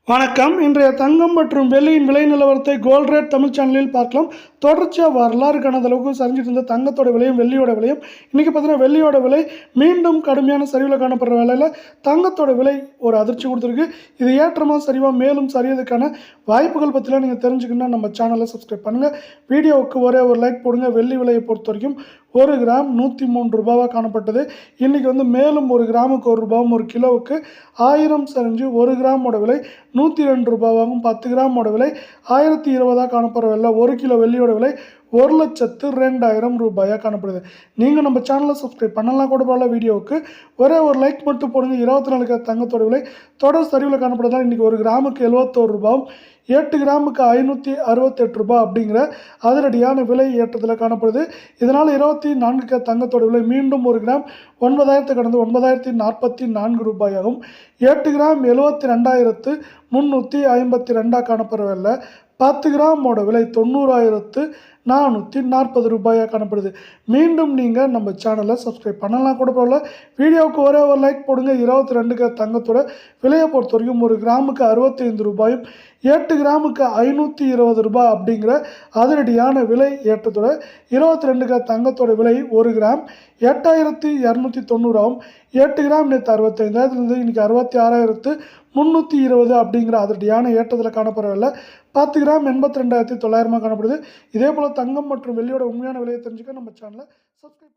வணக்கம். இன்றைய தங்கம் மற்றும் வெள்ளியின் விலை நிலவரத்தை கோல்ட் ரேட் தமிழ் சேனலில் பார்க்கலாம். தொடர்ச்சியாக வரலாறு காணாத அளவுக்கு சரிஞ்சிட்டு இருந்த தங்கத்தோட விலையும் வெள்ளியோட விலையும் இன்றைக்கி பார்த்தீங்கன்னா வெள்ளியோட விலை மீண்டும் கடுமையான சரிவில் காணப்படுற வேலையில் தங்கத்தோட விலை ஒரு அதிர்ச்சி கொடுத்துருக்கு. இது ஏற்றமாக சரிவாக மேலும் சரியதுக்கான வாய்ப்புகள் பற்றிலாம் நீங்கள் தெரிஞ்சுக்கணுன்னா நம்ம சேனலை சப்ஸ்கிரைப் பண்ணுங்கள். வீடியோவுக்கு ஒரே ஒரு லைக் போடுங்க. வெள்ளி விலையை பொறுத்த வரைக்கும் 1 கிராம் 103 ரூபாவாக காணப்பட்டது. இன்றைக்கி மேலும் 1 கிராமுக்கு 1 ரூபாவும், 1 கிலோவுக்கு 1000 சரிஞ்சு 1 கிராமோட விலை 102 ரூபாவாகும். 10 கிராமோட விலை 1020 காணப்படுற விலை. 1 கிலோ வெள்ளியோட விலை 1,02,000 ரூபாயாக காணப்படுது. நீங்கள் நம்ம சேனலை சப்ஸ்கிரைப் பண்ணலாம் கூட போல. வீடியோவுக்கு ஒரே ஒரு லைக் மட்டும் போடுங்க. 24 தங்கத்தோட விலை தொடர் சரிவில் காணப்படுறதால் இன்றைக்கி 1 கிராமுக்கு 71 ரூபாயும், 8 கிராமுக்கு 568 ரூபாய் அப்படிங்கிற அதிரடியான விலை ஏற்றத்தில் காணப்படுது. இதனால் 24 தங்கத்தோட விலை மீண்டும் 1 கிராம் 9,000 கடந்து 9,044 ரூபாயாகும். 8 கிராம் 72,352 காணப்படுறவில்லை. 10 கிராமோட விலை 90,440 ரூபாயாக காணப்படுது. மீண்டும் நீங்கள் நம்ம சேனலை சப்ஸ்கிரைப் பண்ணலாம் கூட போகல. வீடியோவுக்கு ஒரே ஒரு லைக் போடுங்க. 22 தங்கத்தோட விலையை பொறுத்த வரைக்கும் 1 கிராமுக்கு 65 ரூபாயும், 8 கிராமுக்கு 520 ரூபாய் அப்படிங்கிற அதிரடியான விலை ஏற்றத்தோட 22 தங்கத்தோட விலை 1 கிராம் 8,290 8 கிராம் நேற்று 65,000 இன்றைக்கி 66,320 அப்படிங்கிற அதிரடியான ஏற்றத்தில் காணப்படவில்லை. 10 கிராம் 82,900 காணப்படுது. இதே போல் தங்கம் மற்றும் வெள்ளியோட உண்மையான விலையை தெரிஞ்சுக்க நம்ம சேனலை சப்ஸ்கிரைப்